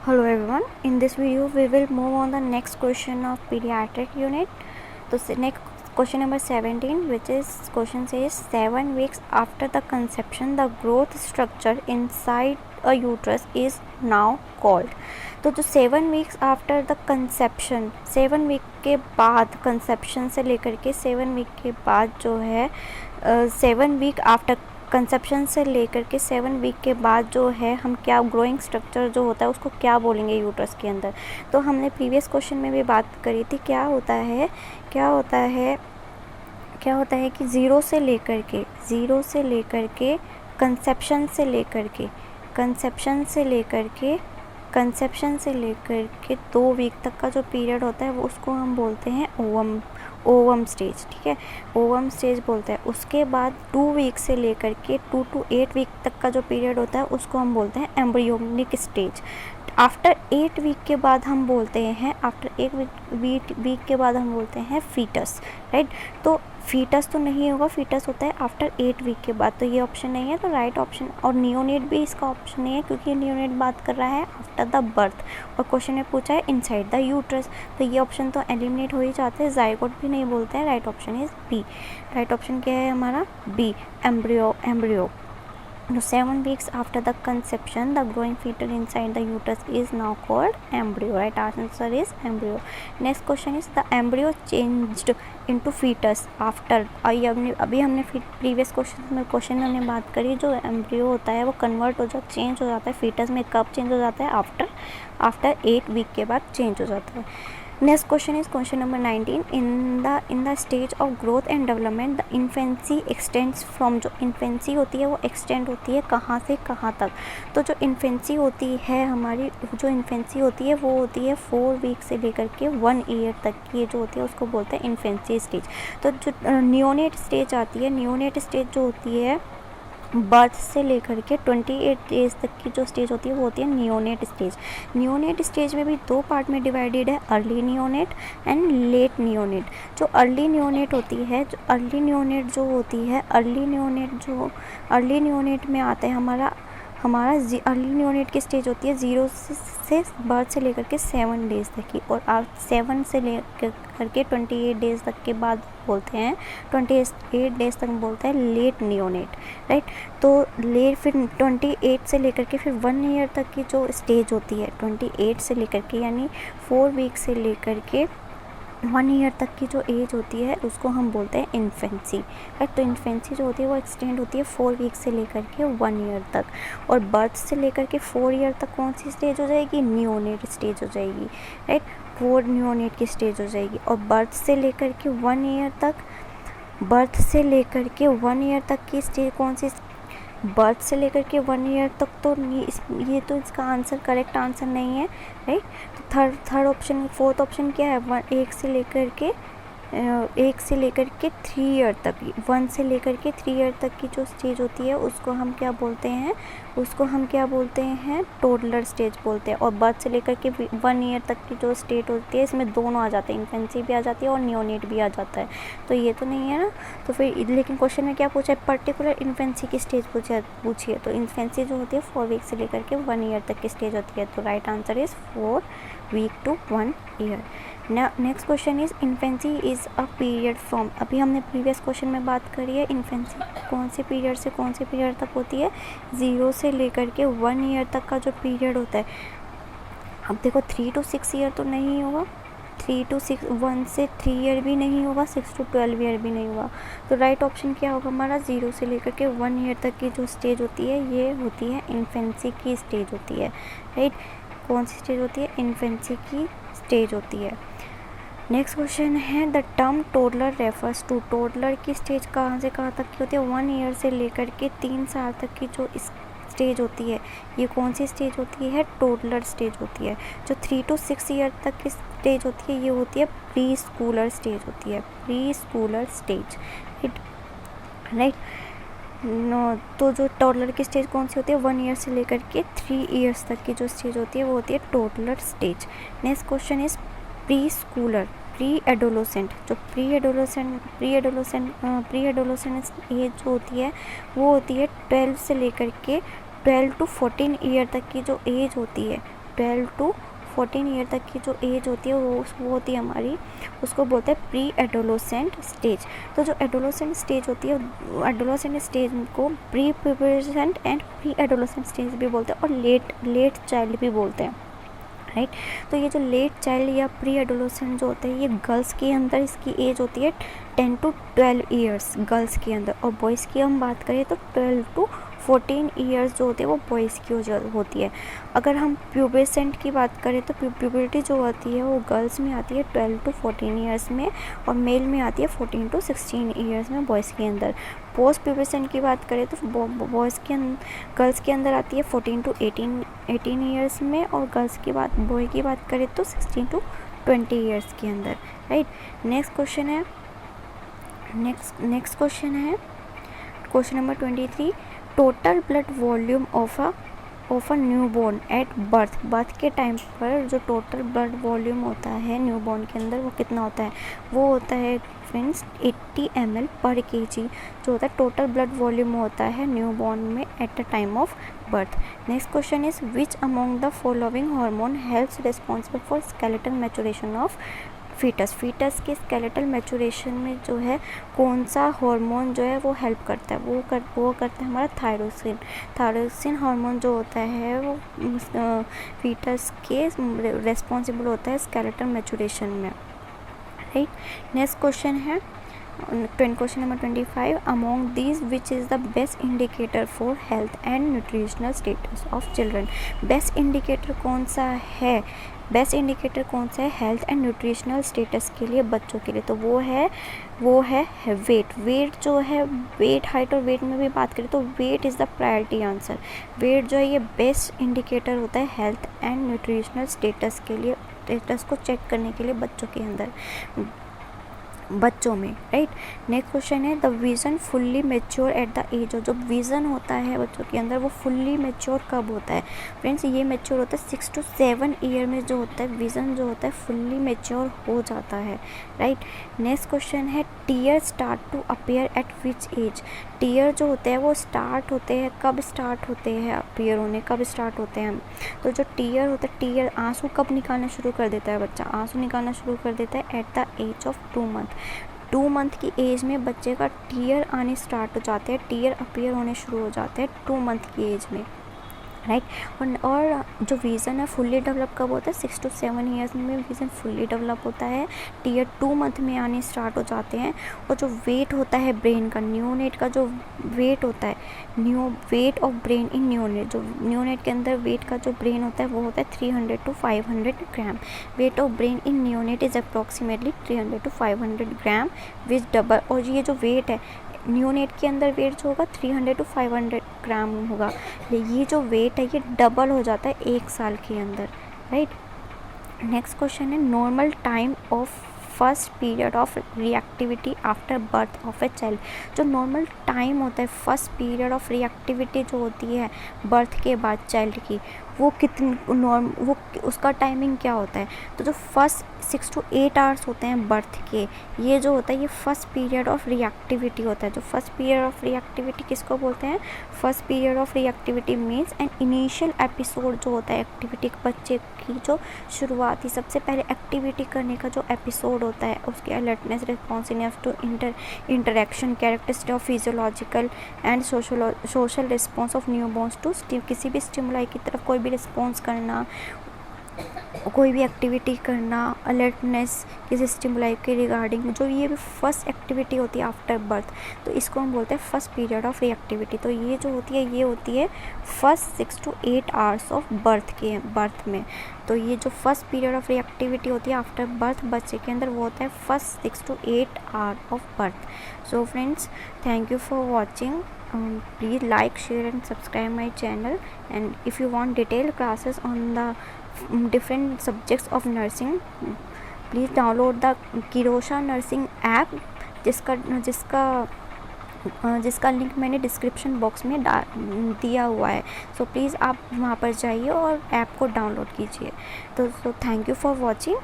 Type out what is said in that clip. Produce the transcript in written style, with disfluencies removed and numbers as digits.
Hello everyone, in this video we will move on the next question of pediatric unit. So next question number 17, which is question says 7 weeks after the conception the growth structure inside a uterus is now called. तो जो 7 weeks after the conception, 7 week के बाद, conception से लेकर के 7 week के बाद जो है 7 वीक आफ्टर कंसेप्शन से लेकर के 7 वीक के बाद जो है हम क्या ग्रोइंग स्ट्रक्चर जो होता है उसको क्या बोलेंगे यूट्रस के अंदर. तो हमने प्रीवियस क्वेश्चन में भी बात करी थी. क्या होता है कि ज़ीरो से लेकर के कंसेप्शन से लेकर के 2 वीक तक का जो पीरियड होता है वो उसको हम बोलते हैं ओवम स्टेज. ठीक है, ओवम स्टेज बोलते हैं. उसके बाद 2 वीक से लेकर के 2 to 8 वीक तक का जो पीरियड होता है उसको हम बोलते हैं एम्ब्रियोनिक स्टेज. आफ्टर 8 वीक के बाद हम बोलते हैं फीटस. राइट, तो फीटस तो नहीं होगा, फीटस होता है आफ्टर 8 वीक के बाद. तो ये ऑप्शन नहीं है, तो राइट ऑप्शन. और नियोनेट भी इसका ऑप्शन नहीं है क्योंकि नियोनेट बात कर रहा है आफ्टर द बर्थ, और क्वेश्चन में पूछा है इनसाइड द यूट्रस. तो ये ऑप्शन तो एलिमिनेट हो ही जाते हैं. जाइगोट भी नहीं बोलते हैं. Right option is B. Right option क्या है हमारा? B, embryo. No, 7 weeks after the conception, the growing fetus inside the uterus is now called embryo. Right answer is embryo. Next question is the embryo changed into fetus after. अभी हमने previous question में हमने बात करी, जो embryo होता है वो कन्वर्ट हो जाता, चेंज हो जाता है फीटस में. कब चेंज हो जाता है? आफ्टर 8 वीक के बाद चेंज हो जाता है. Next question is question number 19. In the stage of growth and development the infancy extends from. जो इन्फेंसी होती है वो एक्सटेंड होती है कहाँ से कहाँ तक? तो जो इन्फेंसी होती है वो होती है 4 वीक से लेकर के 1 ईयर तक की जो होती है उसको बोलते हैं इन्फेंसी स्टेज. तो जो नियोनेट स्टेज आती है, नियोनेट स्टेज जो होती है बर्थ से लेकर के 28 डेज तक की जो स्टेज होती है वो होती है नियोनेट स्टेज. नियोनेट स्टेज में भी 2 पार्ट में डिवाइडेड है, early neonate and let neonate. जो अर्ली नियोनेट में आता है हमारा अर्ली नियोनेट की स्टेज होती है 0 से बर्थ से लेकर के 7 डेज़ तक की, और 7 से लेकर के 28 डेज़ तक के बाद बोलते हैं 28 डेज़ तक बोलते हैं लेट नियोनेट. राइट, तो फिर 28 से लेकर के फिर 1 ईयर तक की जो स्टेज होती है, 28 से लेकर के यानी 4 वीक से लेकर के 1 ईयर तक की जो एज होती है उसको हम बोलते हैं इन्फेंसी. राइट, तो इन्फेंसी जो होती है वो एक्सटेंड होती है 4 वीक से लेकर के 1 ईयर तक. और बर्थ से लेकर के 4 ईयर तक कौन सी स्टेज हो जाएगी? नियोनेट स्टेज हो जाएगी. राइट, 4 नियोनेट की स्टेज हो जाएगी. और बर्थ से लेकर के 1 ईयर तक की स्टेज कौन सी? बर्थ से लेकर के 1 ईयर तक. तो ये तो इसका आंसर करेक्ट आंसर नहीं है. राइट, तो थर्ड ऑप्शन, फोर्थ ऑप्शन क्या है? 1 से लेकर के 3 ईयर तक, 1 से लेकर के 3 ईयर तक की जो स्टेज होती है उसको हम क्या बोलते हैं? टोडलर स्टेज बोलते हैं. और बर्थ से लेकर के 1 ईयर तक की जो स्टेज होती है इसमें दोनों आ जाते हैं, इन्फेंसी भी आ जाती है और नियोनेट भी आ जाता है. तो ये तो नहीं है ना. तो फिर लेकिन क्वेश्चन में क्या पूछा है? पर्टिकुलर इन्फेंसी की स्टेज पूछी है. तो इन्फेंसी जो होती है 4 वीक से लेकर के 1 ईयर तक की स्टेज होती है. तो right answer is 4 week to 1 year. Next question is infancy is a period from. अभी हमने प्रीवियस क्वेश्चन में बात करी है इन्फेंसी कौन से पीरियड से कौन से पीरियड तक होती है? 0 से लेकर के 1 ईयर तक का जो पीरियड होता है. अब देखो 3 to 6 ईयर तो नहीं होगा, 1 से 3 ईयर भी नहीं होगा, 6 to 12 ईयर भी नहीं होगा. तो राइट ऑप्शन क्या होगा हमारा? 0 से लेकर के 1 ईयर तक की जो स्टेज होती है ये होती है इन्फेंसी की स्टेज होती है. राइट, कौन सी स्टेज होती है? इन्फेंसी की स्टेज होती है. नेक्स्ट क्वेश्चन है the term toddler refers to. Toddler की स्टेज कहाँ से कहाँ तक की होती है? 1 ईयर से लेकर के 3 साल तक की जो स्टेज होती है ये कौन सी स्टेज होती है? टोडलर स्टेज होती है. जो 3 to 6 ईयर तक की स्टेज होती है ये होती है प्री स्कूलर स्टेज होती है. Pre Schuler stage. राइट, तो जो टोडलर की स्टेज कौन सी होती है? 1 ईयर से लेकर के 3 ईयर्स तक की जो स्टेज होती है वो होती है toddler stage. Next question is pre Schuler, pre adolescent. जो प्री एडोलोसेंट एज जो होती है वो होती है 12 से लेकर के 12 to 14 ईयर तक की जो एज होती है 12 to 14 ईयर तक की जो एज होती है वो होती है हमारी, उसको बोलते हैं प्री एडोलेसेंट स्टेज। तो जो एडोलेसेंट स्टेज होती है, एडोलेसेंट स्टेज को pre pubescent and pre adolescent stage भी बोलते हैं और लेट चाइल्ड भी बोलते हैं, राइट। तो ये जो लेट चाइल्ड या प्री एडोलेसेंट जो होते हैं, ये गर्ल्स के अंदर इसकी एज होती है 10 to 12 ईयर्स गर्ल्स के अंदर, और बॉयज़ की हम बात करें तो 12 to 14 ईयर्स जो होती है वो बॉयज़ की होती है। अगर हम प्यूबरेसेंट की बात करें तो प्यूबर्टी जो होती है वो गर्ल्स में आती है 12 to 14 ईयर्स में, और मेल में आती है 14 to 16 ईयर्स में बॉयज़ के अंदर। पोस्ट प्यूबरेसेंट की बात करें तो गर्ल्स के अंदर आती है 14 to 18 ईयर्स में, और बॉय की बात करें तो 16 to 20 ईयर्स के अंदर, राइट। नेक्स्ट क्वेश्चन है question number 23। Total blood volume of a newborn at birth के टाइम पर जो टोटल ब्लड वॉल्यूम होता है न्यूबॉर्न के अंदर वो कितना होता है? वो होता है फ्रेंड्स 80 ml पर kg जो होता है टोटल ब्लड वॉल्यूम होता है न्यूबॉर्न में at the time of birth. Next question is which among the following hormone helps responsible for skeletal maturation of foetus के स्केलेटल मैचुरेशन में जो है कौन सा हार्मोन जो है वो हेल्प करता है? वो करता है हमारा थायरोसिन हार्मोन जो होता है वो फीटस के रेस्पॉन्सिबल होता है स्केलेटल मैचुरेशन में, राइट। नेक्स्ट क्वेश्चन है question number 25। Among these which is the best indicator for health and nutritional status of children? Best indicator कौन सा है हेल्थ एंड न्यूट्रिशनल स्टेटस के लिए बच्चों के लिए? तो वो है वेट जो है, वेट, हाइट और वेट में भी बात करें तो weight is the priority answer. Weight जो है ये बेस्ट इंडिकेटर होता है हेल्थ एंड न्यूट्रिशनल स्टेटस के लिए, स्टेटस को चेक करने के लिए बच्चों में, राइट। नेक्स्ट क्वेश्चन है the vision fully mature at the age of, जो विज़न होता है बच्चों के अंदर वो फुल्ली मेच्योर कब होता है? फ्रेंड्स ये मेच्योर होता है 6 to 7 ईयर में जो होता है विज़न जो होता है फुल्ली मेच्योर हो जाता है, राइट। नेक्स्ट क्वेश्चन है tear start to appear at which age? Tear जो होते हैं वो स्टार्ट होते हैं, कब स्टार्ट होते हैं अपीयर होने, कब स्टार्ट होते हैं? तो जो टीयर होता है, टीयर आंसू कब निकालना शुरू कर देता है बच्चा? आंसू निकालना शुरू कर देता है at the age of 2 month. 2 month की एज में बच्चे का टीयर आने स्टार्ट हो जाते हैं, टीयर अपीयर होने शुरू हो जाते हैं 2 मंथ की एज में, राइट। और जो विज़न है फुल्ली डेवलप कब होता है? 6 to 7 ईयर्स में विज़न फुल्ली डेवलप होता है, टीयर 2 मंथ में आने स्टार्ट हो जाते हैं। और जो वेट होता है ब्रेन का, न्यूनेट का जो वेट होता है, weight of brain in neonate, जो न्यूनेट के अंदर वेट का जो ब्रेन होता है वो होता है 300 to 500 gram. Weight of brain in neonate is approximately 300 to 500 gram which double. और ये जो वेट है न्यूनेट के अंदर वेट जो होगा 300 to 500 ग्राम होगा, ये जो वेट है ये डबल हो जाता है 1 साल के अंदर, राइट। नेक्स्ट क्वेश्चन है normal time of first period of reactivity after birth of a child. जो नॉर्मल टाइम होता है फर्स्ट पीरियड ऑफ रिएक्टिविटी जो होती है बर्थ के बाद चाइल्ड की, वो उसका टाइमिंग क्या होता है? तो जो फर्स्ट 6 to 8 आवर्स होते हैं बर्थ के, ये जो होता है ये फर्स्ट पीरियड ऑफ रिएक्टिविटी होता है। जो फर्स्ट पीरियड ऑफ रिएक्टिविटी किसको बोलते हैं? First period of reactivity means an initial episode जो होता है एक्टिविटी, बच्चे की जो शुरुआती सबसे पहले एक्टिविटी करने का जो एपिसोड होता है, उसके alertness, responsiveness to interaction, characteristic of physiological and social response of newborns to किसी भी स्टिमुलाई की तरफ कोई भी रिस्पॉन्स करना, कोई भी एक्टिविटी करना, अलर्टनेस किसी स्टिमुलाई के रिगार्डिंग, जो ये भी फर्स्ट एक्टिविटी होती है आफ्टर बर्थ, तो इसको हम बोलते हैं फर्स्ट पीरियड ऑफ रिएक्टिविटी। तो ये जो होती है ये होती है first 6 to 8 hours of birth में। तो ये जो फर्स्ट पीरियड ऑफ रिएक्टिविटी होती है आफ्टर बर्थ बच्चे के अंदर वो होता है first 6 to 8 hour of birth. So friends, thank you for watching. Please like, share and subscribe my channel, and if you want detailed classes on the different subjects of nursing, please download the Kirosha Nursing app, जिसका link मैंने description box में दिया हुआ है. So please आप वहाँ पर जाइए और ऐप को डाउनलोड कीजिए. तो थैंक यू फॉर वॉचिंग.